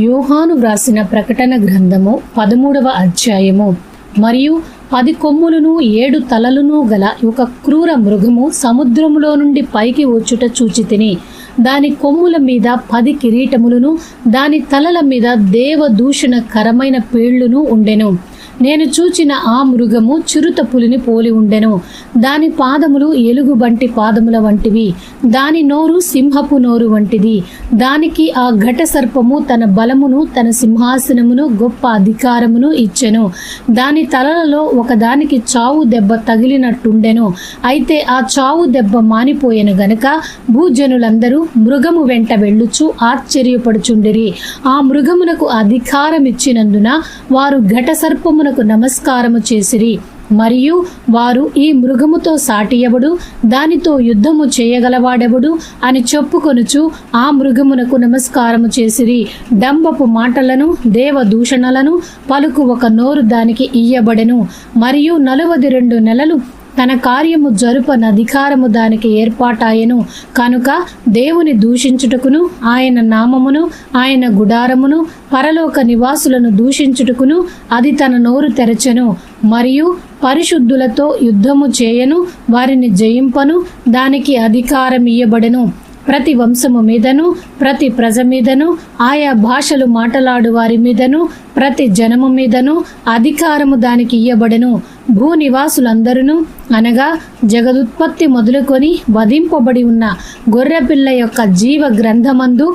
యోహాను వ్రాసిన ప్రకటన గ్రంథము 13వ అధ్యాయము. మరియు 10 కొమ్ములను 7 తలలను గల ఒక క్రూర మృగము సముద్రములో నుండి పైకి వచ్చుట చూచితిని. దాని కొమ్ముల మీద 10 కిరీటములను, దాని తలల మీద దేవదూషణకరమైన పేళ్లును ఉండెను. నేను చూచిన ఆ మృగము చిరుత పులిని పోలి ఉండెను. దాని పాదములు ఎలుగుబంటి పాదముల వంటివి, దాని నోరు సింహపు నోరు వంటిది. దానికి ఆ ఘట సర్పము తన బలమును, తన సింహాసనమును, గొప్ప అధికారమును ఇచ్చెను. దాని తలలలో ఒకదానికి చావు దెబ్బ తగిలినట్టుండెను. అయితే ఆ చావు దెబ్బ మానిపోయెను గనుక భూజనులందరూ మృగము వెంట వెళ్ళుచు ఆశ్చర్యపడుచుండిరి. ఆ మృగమునకు అధికారం ఇచ్చినందున వారు ఘట సర్పమునకు నమస్కారము చేసిరి. మరియు వారు, ఈ మృగముతో సాటియబడు, దానితో యుద్ధము చేయగలవాడెవడు అని చెప్పుకొనుచు ఆ మృగమునకు నమస్కారము చేసిరి. డంబపు మాటలను, దేవదూషణలను పలుకు ఒక నోరు దానికి ఇయ్యబడెను. మరియు 42 నెలలు తన కార్యము జరుపనధికారము దానికి ఏర్పాటాయెను. కనుక దేవుని దూషించుటకును, ఆయన నామమును, ఆయన గుడారమును, పరలోక నివాసులను దూషించుటకును అది తన నోరు తెరచెను. మరియు పరిశుద్ధులతో యుద్ధము చేయను, వారిని జయింపను దానికి అధికారం ఇయ్యబడెను. ప్రతి వంశము మీదను, ప్రతి ప్రజ మీదను, ఆయా భాషలు మాటలాడు వారి మీదను, ప్రతి జనము మీదను అధికారము దానికి ఇయ్యబడెను. భూనివాసులందరూ, అనగా జగదుత్పత్తి మొదలుకొని వధింపబడి ఉన్న గొర్రెపిల్ల యొక్క జీవ గ్రంథమందు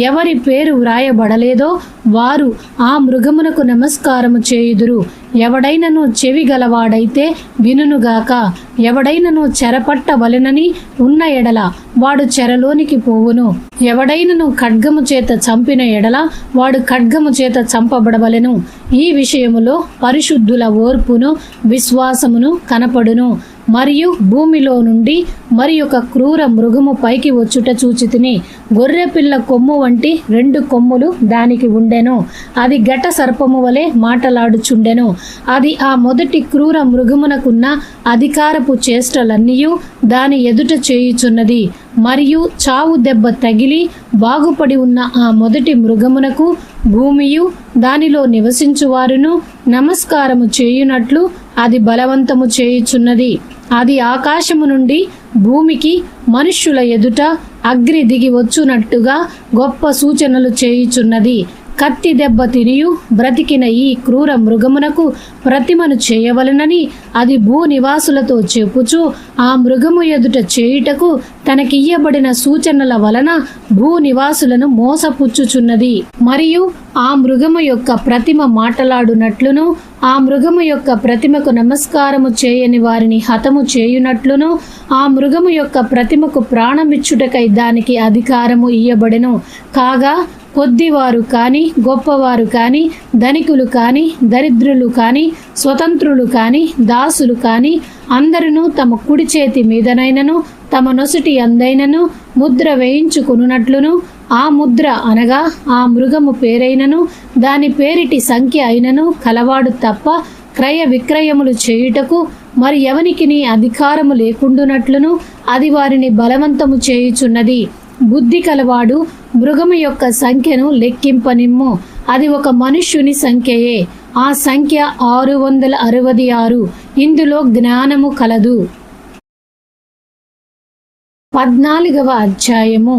ఎవరి పేరు వ్రాయబడలేదో వారు ఆ మృగమునకు నమస్కారము చేయుదురు. ఎవడైనను చెవి గలవాడైతే వినుగాక. ఎవడైనను చెరపట్టవలెనని ఉన్న ఎడల వాడు చెరలోనికి పోవును. ఎవడైనను ఖడ్గము చేత చంపిన ఎడల వాడు ఖడ్గము చేత చంపబడవలెను. ఈ విషయములో పరిశుద్ధుల ఓర్పును, విశ్వాసమును కనపడును. మరియు భూమిలో నుండి మరి ఒక క్రూర మృగము పైకి వచ్చుట చూచితిని. గొర్రెపిల్ల కొమ్ము వంటి 2 కొమ్ములు దానికి ఉండెను. అది ఘట సర్పము వలె మాటలాడుచుండెను. అది ఆ మొదటి క్రూర మృగమునకున్న అధికారపు చేష్టలన్నీయు దాని ఎదుట చేయుచున్నది. మరియు చావు దెబ్బ తగిలి బాగుపడి ఉన్న ఆ మొదటి మృగమునకు భూమియు దానిలో నివసించువారును నమస్కారము చేయునట్లు అది బలవంతము చేయుచున్నది. అది ఆకాశము నుండి భూమికి మనుష్యుల ఎదుట అగ్ని దిగి వచ్చునట్టుగా గొప్ప సూచనలు చేయుచున్నది. కత్తి దెబ్బ తినియు బ్రతికిన ఈ క్రూర మృగమునకు ప్రతిమను చేయవలనని అది భూనివాసులతో చెప్పుచు ఆ మృగము ఎదుట చేయుటకు తనకియ్యబడిన సూచనల వలన భూనివాసులను మోసపుచ్చుచున్నది. మరియు ఆ మృగము యొక్క ప్రతిమ మాటలాడునట్లును, ఆ మృగము యొక్క ప్రతిమకు నమస్కారము చేయని వారిని హతము చేయునట్లును, ఆ మృగము యొక్క ప్రతిమకు ప్రాణమిచ్చుటకై దానికి అధికారము ఇయ్యబడెను. కాగా కొద్దివారు కాని, గొప్పవారు కాని, ధనికులు కాని, దరిద్రులు కాని, స్వతంత్రులు కాని, దాసులు కాని అందరూ తమ కుడి చేతి మీదనైనను తమ నొసటి అందైనను ముద్ర వేయించుకున్నట్లును, ఆ ముద్ర అనగా ఆ మృగము పేరైనను దాని పేరిటి సంఖ్య అయినను కలవాడు తప్ప క్రయ విక్రయములు చేయుటకు మరి ఎవనికిని అధికారము లేకుండునట్లును అది వారిని బలవంతము చేయుచున్నది. బుద్ధి కలవాడు మృగము యొక్క సంఖ్యను లెక్కింపనిమ్ము. అది ఒక మనుష్యుని సంఖ్యయే. ఆ సంఖ్య 666. ఇందులో జ్ఞానము కలదు. 14వ అధ్యాయము.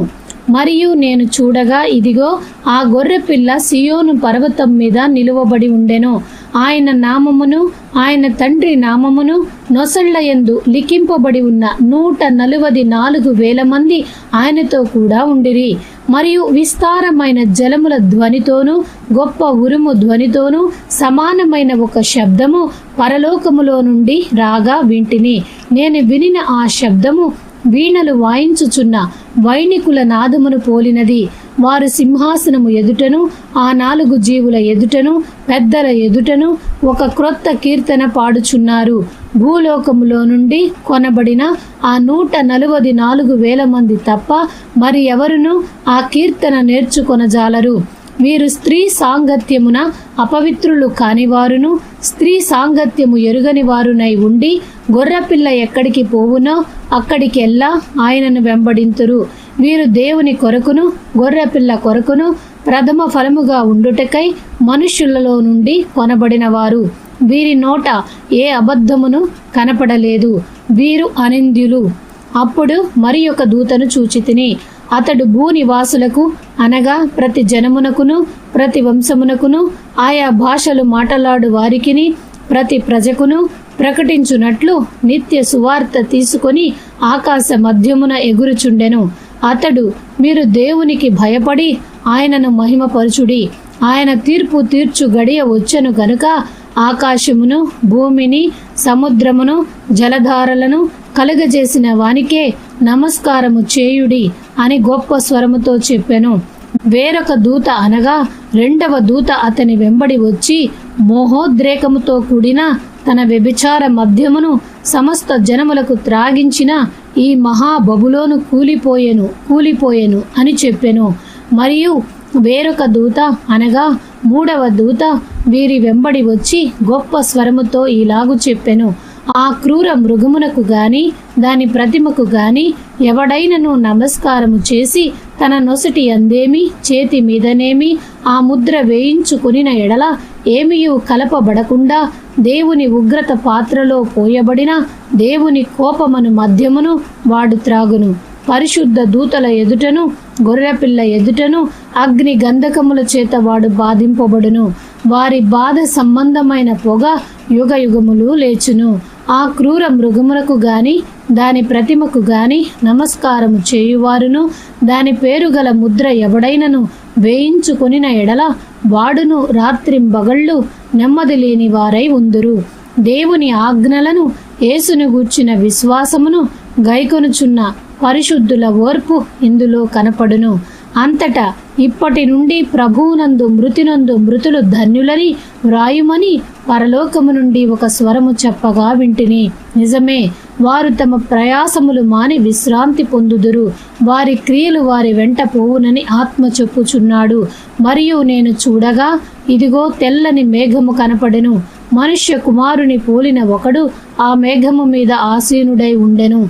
మరియు నేను చూడగా, ఇదిగో, ఆ గొర్రెపిల్ల సియోను పర్వతం మీద నిలువబడి ఉండెను. ఆయన నామమును, ఆయన తండ్రి నామమును నొసళ్లయందు లిఖింపబడి ఉన్న 144,000 మంది ఆయనతో కూడా ఉండిరి. మరియు విస్తారమైన జలముల ధ్వనితోనూ గొప్ప ఉరుము ధ్వనితోనూ సమానమైన ఒక శబ్దము పరలోకములో నుండి రాగా వింటిని. నేను వినిన ఆ శబ్దము వీణలు వాయించుచున్న వైణికుల నాదమును పోలినది. వారు సింహాసనము ఎదుటను, ఆ 4 జీవుల ఎదుటను, పెద్దల ఎదుటను ఒక క్రొత్త కీర్తన పాడుచున్నారు. భూలోకములో నుండి కొనబడిన ఆ 144,000 మంది తప్ప మరి ఎవరును ఆ కీర్తన నేర్చుకొనజాలరు. వీరు స్త్రీ సాంగత్యమున అపవిత్రులు కానివారును, స్త్రీ సాంగత్యము ఎరుగని వారునై ఉండి గొర్రెపిల్ల ఎక్కడికి పోవునో అక్కడికెల్లా ఆయనను వెంబడింతురు. వీరు దేవుని కొరకును గొర్రెపిల్ల కొరకును ప్రథమ ఫలముగా ఉండుటకై మనుష్యులలో నుండి కొనబడిన వారు. వీరి నోట ఏ అబద్ధమును కనపడలేదు, వీరు అనింద్యులు. అప్పుడు మరి ఒక దూతను చూచితిని. అతడు భూనివాసులకు అనగా ప్రతి జనమునకును ప్రతి వంశమునకును ఆయా భాషలు మాట్లాడు వారికిని ప్రతి ప్రజకును ప్రకటించునట్లు నిత్య సువార్త తీసుకొని ఆకాశ మధ్యమున ఎగురుచుండెను. అతడు, మీరు దేవునికి భయపడి ఆయనను మహిమపరచుడి, ఆయన తీర్పు తీర్చు గడియ వచ్చెను గనుక ఆకాశమును భూమిని సముద్రమును జలధారలను కలుగజేసిన వానికే నమస్కారము చేయుడి అని గొప్ప స్వరముతో చెప్పెను. వేరొక దూత అనగా రెండవ దూత అతని వెంబడి వచ్చి మోహోద్రేకముతో కూడిన తన వ్యభిచార మద్యమును సమస్త జనములకు త్రాగించిన ఈ మహాబబులోను కూలిపోయెను అని చెప్పెను. మరియు వేరొక దూత అనగా మూడవ దూత వీరి వెంబడి వచ్చి గొప్ప స్వరముతో ఇలాగు చెప్పెను. ఆ క్రూర మృగమునకు గాని దాని ప్రతిమకు గాని ఎవడైనను నమస్కారము చేసి తన నొసటి అందేమి చేతి మీదనేమి ఆ ముద్ర వేయించుకునిన ఎడల ఏమియు కలపబడకుండా దేవుని ఉగ్రత పాత్రలో పోయబడిన దేవుని కోపమను మద్యమును వాడు త్రాగును. పరిశుద్ధ దూతల ఎదుటను గొర్రెపిల్ల ఎదుటను అగ్ని గంధకముల చేత వాడు బాధింపబడును. వారి బాధ సంబంధమైన పొగ యుగ యుగములు లేచును. ఆ క్రూర మృగములకు గాని దాని ప్రతిమకు గాని నమస్కారము చేయువారును దాని పేరు గల ముద్ర ఎవడైనను వేయించుకొనిన ఎడల వాడును రాత్రింబగళ్ళు నెమ్మది లేని వారై ఉందురు. దేవుని ఆజ్ఞలను యేసును గూర్చిన విశ్వాసమును గైకొనుచున్న పరిశుద్ధుల ఓర్పు ఇందులో కనపడును. అంతటా ఇప్పటి నుండి ప్రభువునందు మృతులు ధన్యులని వ్రాయుమని పరలోకము నుండి ఒక స్వరము చెప్పగా వింటిని. నిజమే, వారు తమ ప్రయాసములు మాని విశ్రాంతి పొందుదురు. వారి క్రియలు వారి వెంట పోవునని ఆత్మ చెప్పుచున్నాడు. మరియు నేను చూడగా ఇదిగో తెల్లని మేఘము కనపడెను. మనుష్య కుమారుని పోలిన ఒకడు ఆ మేఘము మీద ఆసీనుడై ఉండెను.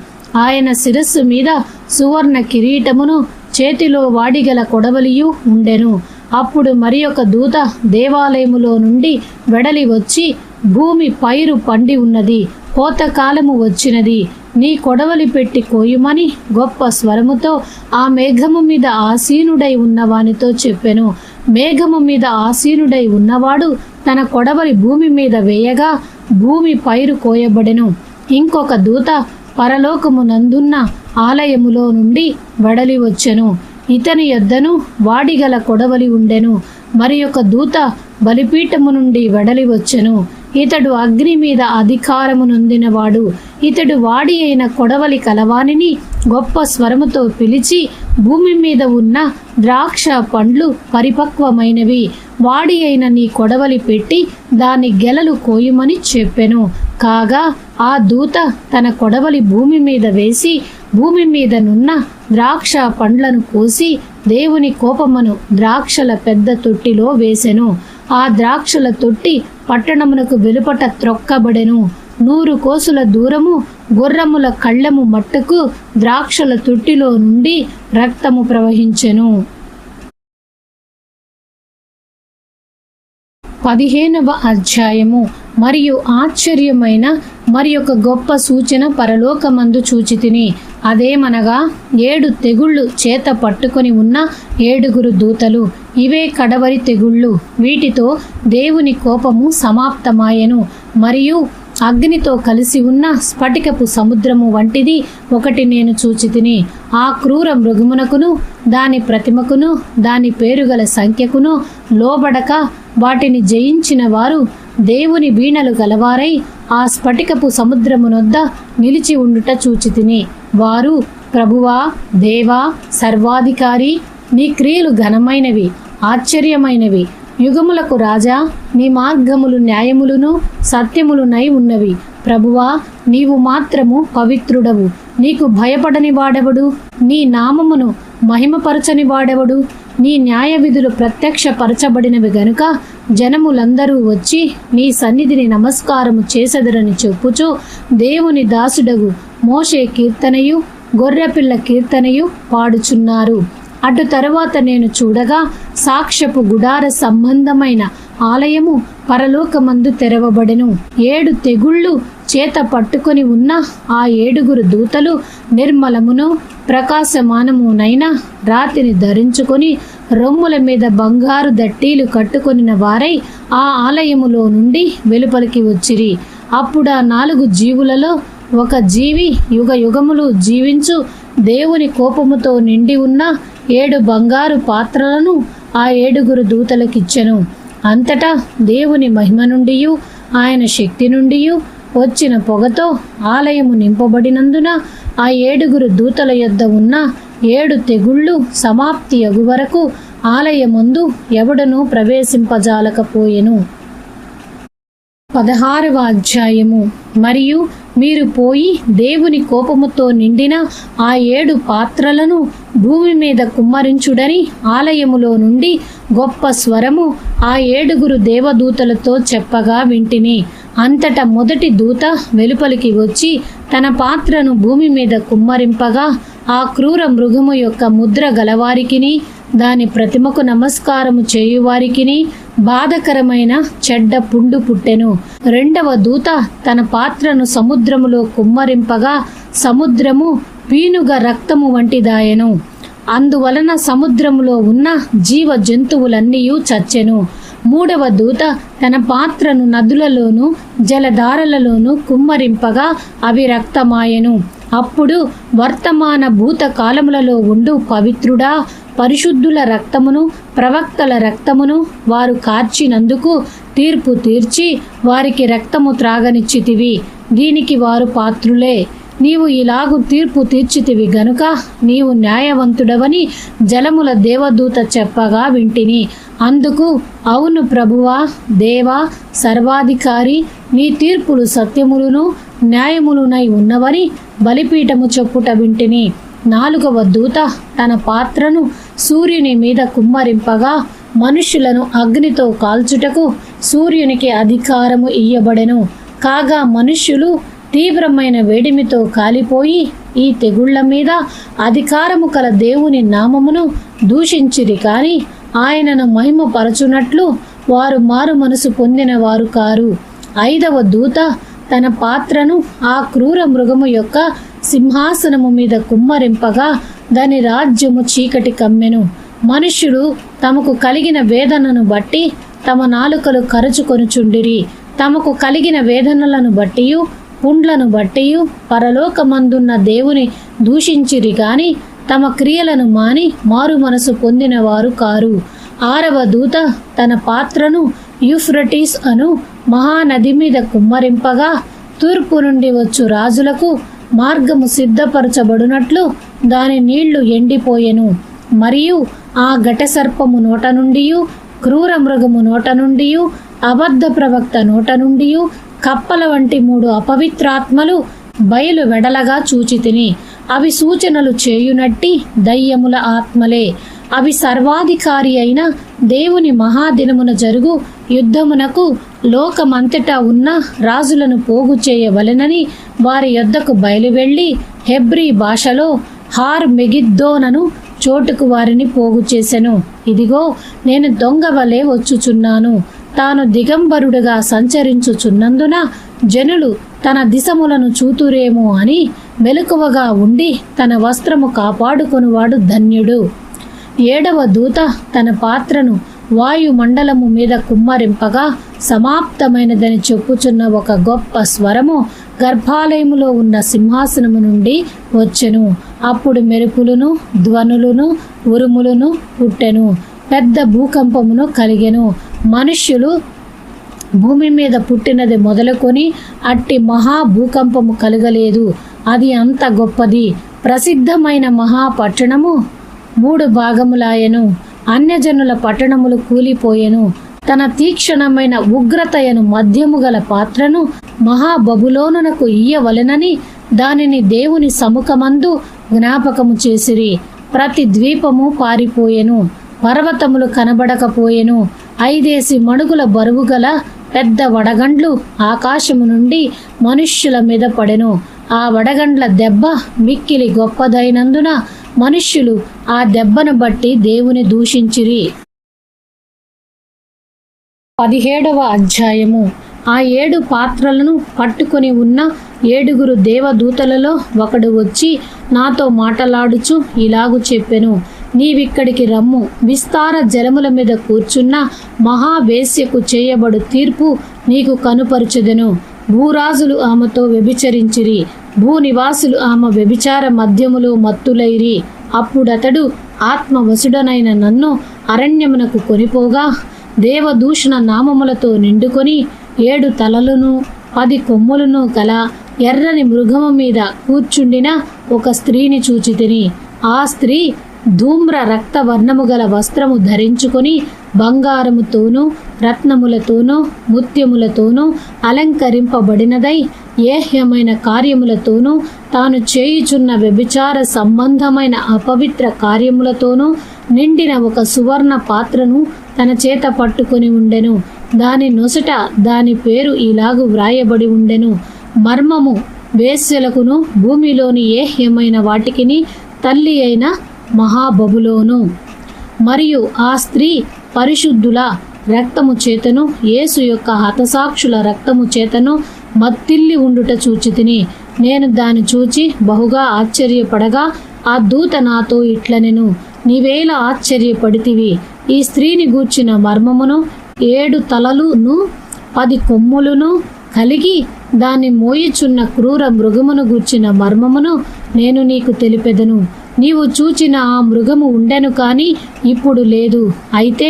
ఆయన శిరస్సు మీద సువర్ణ కిరీటమును చేతిలో వాడిగల కొడవలియు ఉండెను. అప్పుడు మరి ఒక దూత దేవాలయములో నుండి వెడలి వచ్చి, భూమి పైరు పండి ఉన్నది, కోతకాలము వచ్చినది, నీ కొడవలి పెట్టి కోయుమని గొప్ప స్వరముతో ఆ మేఘము మీద ఆసీనుడై ఉన్నవానితో చెప్పెను. మేఘము మీద ఆసీనుడై ఉన్నవాడు తన కొడవలి భూమి మీద వేయగా భూమి పైరు కోయబడెను. ఇంకొక దూత పరలోకమునందున్న ఆలయములో నుండి వెడలి వచ్చెను. ఇతని యొద్దను వాడిగల కొడవలి ఉండెను. మరి ఒక దూత బలిపీఠము నుండి వెడలి వచ్చెను. ఇతడు అగ్ని మీద అధికారము నొందినవాడు. ఇతడు వాడి అయిన కొడవలి కలవానిని గొప్ప స్వరముతో పిలిచి, భూమి మీద ఉన్న ద్రాక్ష పండ్లు పరిపక్వమైనవి, వాడి అయిన నీ కొడవలి పెట్టి దాని గెలలు కోయుమని చెప్పెను. కాగా ఆ దూత తన కొడవలి భూమి మీద వేసి భూమి మీదనున్న ద్రాక్ష పండ్లను కోసి దేవుని కోపమును ద్రాక్షల పెద్ద తొట్టిలో వేసెను. ఆ ద్రాక్షల తొట్టి పట్టణమునకు వెలుపట త్రొక్కబడెను. 100 కోసుల దూరము గుర్రముల కళ్ళెము మట్టుకు ద్రాక్షల తొట్టిలో నుండి రక్తము ప్రవహించెను. 15వ అధ్యాయము. మరియు ఆశ్చర్యమైన మరి ఒక గొప్ప సూచన పరలోకమందు చూచితిని. అదేమనగా 7 తెగుళ్ళు చేత పట్టుకొని ఉన్న 7 దూతలు. ఇవే కడవరి తెగుళ్ళు. వీటితో దేవుని కోపము సమాప్తమాయెను. మరియు అగ్నితో కలిసి ఉన్న స్ఫటికపు సముద్రము వంటిది ఒకటి నేను చూచితిని. ఆ క్రూర మృగమునకును దాని ప్రతిమకును దాని పేరుగల సంఖ్యకును లోబడక వాటిని జయించిన వారు దేవుని వీణలు గలవారై ఆ స్ఫటికపు సముద్రమునొద్ద నిలిచి ఉండుట చూచితిని. వారు, ప్రభువా, దేవా, సర్వాధికారి, నీ క్రియలు ఘనమైనవి, ఆశ్చర్యమైనవి. యుగములకు రాజా, నీ మార్గములు న్యాయములును సత్యములునై ఉన్నవి. ప్రభువా, నీవు మాత్రము పవిత్రుడవు. నీకు భయపడని వాడెవడు? నీ నామమును మహిమపరచని వాడెవడు? నీ న్యాయ విధులు ప్రత్యక్షపరచబడినవి గనుక జనములందరూ వచ్చి నీ సన్నిధిని నమస్కారము చేసెదరని చెప్పుచు దేవుని దాసుడగు మోషే కీర్తనయు గొర్రెపిల్ల కీర్తనయు పాడుచున్నారు. అటు తరువాత నేను చూడగా సాక్ష్యపు గుడార సంబంధమైన ఆలయము పరలోకమందు తెరవబడెను. 7 తెగుళ్ళు చేత పట్టుకొని ఉన్న ఆ 7 దూతలు నిర్మలమును ప్రకాశమానమునైన రాతిని ధరించుకొని రొమ్ముల మీద బంగారు దట్టీలు కట్టుకొనిన వారై ఆ ఆలయములో నుండి వెలుపలికి వచ్చిరి. అప్పుడు ఆ 4 జీవులలో ఒక జీవి యుగ యుగములు జీవించు దేవుని కోపముతో నిండి ఉన్న 7 బంగారు పాత్రలను ఆ 7 దూతలకిచ్చెను. అంతటా దేవుని మహిమ నుండియు ఆయన శక్తి నుండియు వచ్చిన పొగతో ఆలయము నింపబడినందున ఆ 7 దూతల యొద్ద ఉన్న 7 తెగుళ్ళు సమాప్తి అగు వరకు ఆలయమందు ఎవడనూ ప్రవేశింపజాలకపోయెను. 16వ అధ్యాయము. మరియు మీరు పోయి దేవుని కోపముతో నిండిన ఆ 7 పాత్రలను భూమి మీద కుమ్మరించుడని ఆలయములో నుండి గొప్ప స్వరము ఆ 7 దేవదూతలతో చెప్పగా వింటిని. అంతటా మొదటి దూత వెలుపలికి వచ్చి తన పాత్రను భూమి మీద కుమ్మరింపగా ఆ క్రూర మృగము యొక్క ముద్ర గలవారికిని దాని ప్రతిమకు నమస్కారము చేయువారికిని బాధకరమైన చెడ్డ పుండు పుట్టెను. రెండవ దూత తన పాత్రను సముద్రములో కుమ్మరింపగా సముద్రము పీనుగ రక్తము వంటిదాయెను. అందువలన సముద్రములో ఉన్న జీవ జంతువులన్నీ చచ్చెను. మూడవ దూత తన పాత్రను నదులలోను జలధారలలోను కుమ్మరింపగా అవి రక్తమాయెను. అప్పుడు వర్తమాన భూత కాలములలో ఉండు పవిత్రుడా, పరిశుద్ధుల రక్తమును ప్రవక్తల రక్తమును వారు కార్చినందుకు తీర్పు తీర్చి వారికి రక్తము త్రాగనిచ్చితివి. దీనికి వారు పాత్రులే. నీవు ఇలాగు తీర్పు తీర్చితివి గనుక నీవు న్యాయవంతుడవని జలముల దేవదూత చెప్పగా వింటిని. అందుకు అవును ప్రభువా, దేవా, సర్వాధికారి, నీ తీర్పులు సత్యములును న్యాయములునై ఉన్నవని బలిపీఠము చెప్పుట వింటిని. 4వ దూత తన పాత్రను సూర్యుని మీద కుమ్మరింపగా మనుష్యులను అగ్నితో కాల్చుటకు సూర్యునికి అధికారము ఇయ్యబడెను. కాగా మనుష్యులు తీవ్రమైన వేడిమితో కాలిపోయి ఈ తెగుళ్ల మీద అధికారము కల దేవుని నామమును దూషించిరి. కాని ఆయనను మహిమపరచునట్లు వారు మారు మనసు పొందిన వారు కారు. 5వ దూత తన పాత్రను ఆ క్రూర మృగము యొక్క సింహాసనము మీద కుమ్మరింపగా దాని రాజ్యము చీకటి కమ్మెను. మనుష్యుడు తమకు కలిగిన వేదనను బట్టి తమ నాలుకలు కరుచుకొనుచుండిరి. తమకు కలిగిన వేదనలను బట్టియు పుండ్లను బట్టియు పరలోకమందున్న దేవుని దూషించిరి గాని తమ క్రియలను మాని మారు మనసు పొందిన వారు కారు. 6వ దూత తన పాత్రను యూఫ్రటీస్ అను మహానది మీద కుమ్మరింపగా తూర్పు నుండి వచ్చు రాజులకు మార్గము సిద్ధపరచబడినట్లు దాని నీళ్లు ఎండిపోయెను. మరియు ఆ ఘటసర్పము నోట నుండియు క్రూర మృగము నోట నుండియు అబద్ధ ప్రవక్త నోట నుండియు కప్పల వంటి 3 అపవిత్రాత్మలు బయలు వెడలగా చూచితిని. అవి సూచనలు చేయునట్టి దయ్యముల ఆత్మలే. అవి సర్వాధికారి అయిన దేవుని మహాదినమున జరుగు యుద్ధమునకు లోకమంతటా ఉన్న రాజులను పోగు చేయవలెనని వారి యొద్దకు బయలువెళ్ళి హెబ్రీ భాషలో హార్ మెగిద్దోనను చోటుకు వారిని పోగు చేసెను. ఇదిగో నేను దొంగ వలె వచ్చుచున్నాను. తాను దిగంబరుడుగా సంచరించుచున్నందున జనులు తన దిశములను చూతురేమో అని మెలకువగా ఉండి తన వస్త్రము కాపాడుకొనువాడు ధన్యుడు. 7వ దూత తన పాత్రను వాయుమండలము మీద కుమ్మరింపగా సమాప్తమైనదని చెప్పుచున్న ఒక గొప్ప స్వరము గర్భాలయములో ఉన్న సింహాసనము నుండి వచ్చెను. అప్పుడు మెరుపులను ధ్వనులను ఉరుములను పుట్టెను. పెద్ద భూకంపమును కలిగెను. మనుష్యులు భూమి మీద పుట్టినది మొదలుకొని అట్టి మహాభూకంపము కలగలేదు. అది అంత గొప్పది. ప్రసిద్ధమైన మహాపట్టణము 3 భాగములాయెను. అన్యజనుల పట్టణములు కూలిపోయెను. తన తీక్షణమైన ఉగ్రతయను మధ్యము గల పాత్రను మహాబబులోనునకు ఇయ్యవలెనని దానిని దేవుని సముఖమందు జ్ఞాపకము చేసిరి. ప్రతి ద్వీపము పారిపోయెను. పర్వతములు కనబడకపోయెను. 5 మణుగుల బరువు గల పెద్ద వడగండ్లు ఆకాశము నుండి మనుష్యుల మీద పడెను. ఆ వడగండ్ల దెబ్బ మిక్కిలి గొప్పదైనందున మనుష్యులు ఆ దెబ్బను బట్టి దేవుని దూషించిరి. 17వ అధ్యాయము. ఆ 7 పాత్రలను పట్టుకొని ఉన్న 7 దేవదూతలలో ఒకడు వచ్చి నాతో మాటలాడుచు ఇలాగు చెప్పెను, నీవిక్కడికి రమ్ము. విస్తార జలముల మీద కూర్చున్న మహావేశ్యకు చేయబడు తీర్పు నీకు కనుపరుచెదను. భూరాజులు ఆమెతో వ్యభిచరించిరి, భూనివాసులు ఆమె వ్యభిచార మద్యములో మత్తులైరి. అప్పుడతడు ఆత్మవశుడనైన నన్ను అరణ్యమునకు కొనిపోగా, దేవదూషణ నామములతో నిండుకొని 7 తలలను 10 కొమ్ములను గల ఎర్రని మృగము మీద కూర్చుండిన ఒక స్త్రీని చూచితిని. ఆ స్త్రీ ధూమ్ర రక్త వర్ణము గల వస్త్రము ధరించుకొని బంగారముతోనూ రత్నములతోనూ ముత్యములతోనూ అలంకరింపబడినదై ఏహ్యమైన కార్యములతోనూ తాను చేయుచున్న వ్యభిచార సంబంధమైన అపవిత్ర కార్యములతోనూ నిండిన ఒక సువర్ణ పాత్రను తన చేత పట్టుకొని ఉండెను. దాని నొసట దాని పేరు ఇలాగు వ్రాయబడి ఉండెను, మర్మము, వేశ్యలకును భూమిలోని ఏహ్యమైన వాటికిని తల్లి అయిన మహాబబులోను. మరియు ఆ స్త్రీ పరిశుద్ధుల రక్తము చేతను యేసు యొక్క హతసాక్షుల రక్తము చేతను మత్తిల్లి ఉండుట చూచితిని. నేను దాన్ని చూచి బహుగా ఆశ్చర్యపడగా ఆ దూత నాతో ఇట్లనెను, నీవేలా ఆశ్చర్యపడితివి? ఈ స్త్రీని గూర్చిన మర్మమును 7 తలలును 10 కొమ్ములను కలిగి దాన్ని మోయిచున్న క్రూర మృగమును గూర్చిన మర్మమును నేను నీకు తెలిపెదను. నీవు చూచిన ఆ మృగము ఉండెను కాని ఇప్పుడు లేదు. అయితే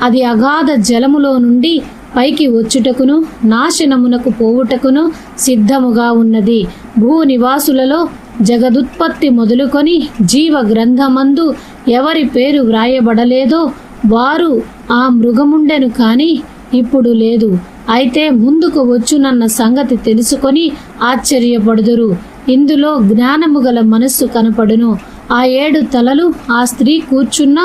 అది అగాధ జలములో నుండి పైకి వచ్చుటకును నాశనమునకు పోవుటకును సిద్ధముగా ఉన్నది. భూనివాసులలో జగదుత్పత్తి మొదలుకొని జీవ గ్రంథమందు ఎవరి పేరు వ్రాయబడలేదో వారు ఆ మృగముండెను కాని ఇప్పుడు లేదు. అయితే ముందుకు వచ్చునన్న సంగతి తెలుసుకొని ఆశ్చర్యపడుదురు. ఇందులో జ్ఞానము గల మనస్సు కనపడును. ఆ 7 తలలు ఆ స్త్రీ కూర్చున్న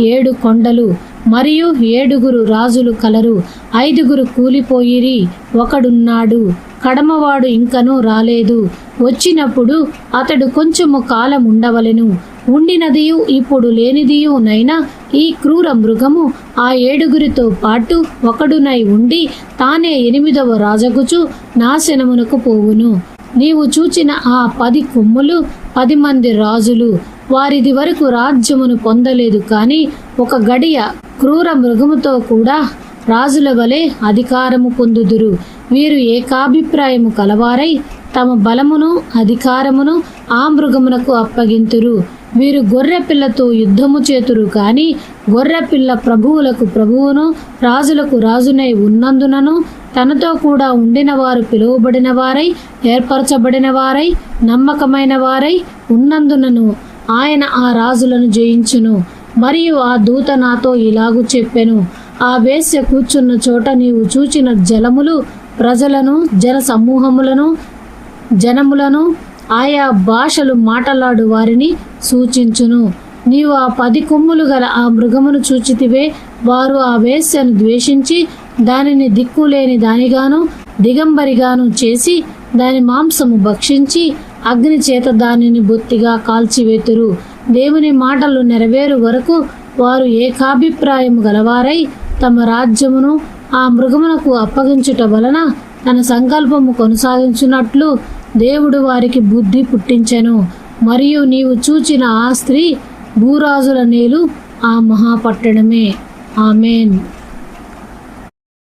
7 కొండలు, మరియు 7 రాజులు కలరు. 5 కూలిపోయిరి, ఒకడున్నాడు, కడమవాడు ఇంకనూ రాలేదు. వచ్చినప్పుడు అతడు కొంచెము కాలం ఉండవలెను. ఉండినదియు ఇప్పుడు లేనిదియు నైనా ఈ క్రూర మృగము ఆ 7 పాటు ఒకడునై ఉండి తానే 8వ రాజగుచు నాశనమునకు పోవును. నీవు చూచిన ఆ 10 కొమ్ములు 10 మంది రాజులు. వారిది వరకు రాజ్యమును పొందలేదు కాని ఒక గడియ క్రూర మృగముతో కూడా రాజుల వలె అధికారము పొందుదురు. వీరు ఏకాభిప్రాయము కలవారై తమ బలమును అధికారమును ఆ మృగమునకు అప్పగింతురు. వీరు గొర్రెపిల్లతో యుద్ధము చేతురు కాని గొర్రెపిల్ల ప్రభువులకు ప్రభువును రాజులకు రాజునై ఉన్నందునను తనతో కూడా ఉండిన వారు పిలువబడిన వారై ఏర్పరచబడిన వారై నమ్మకమైన వారై ఉన్నందునను ఆయన ఆ రాజులను జయించును. మరియు ఆ దూత నాతో ఇలాగు చెప్పెను, ఆ వేశ్య కూర్చున్న చోట నీవు చూచిన జలములు ప్రజలను, జన సమూహములను, జనములను, ఆయా భాషలు మాటలాడు వారిని సూచించును. నీవు ఆ 10 కొమ్ములు గల ఆ మృగమును చూచితివే. వారు ఆ వేశ్యను ద్వేషించి దానిని దిక్కులేని దానిగాను దిగంబరిగాను చేసి దాని మాంసము భక్షించి అగ్ని చేత దానిని బొత్తిగా కాల్చివేతురు. దేవుని మాటలు నెరవేరు వరకు వారు ఏకాభిప్రాయము గలవారై తమ రాజ్యమును ఆ మృగమునకు అప్పగించుట వలన తన సంకల్పము కొనసాగించున్నట్లు దేవుడు వారికి బుద్ధి పుట్టించెను. మరియు నీవు చూచిన ఆ స్త్రీ భూరాజుల నేలు ఆ మహాపట్టణమే. ఆమెన్.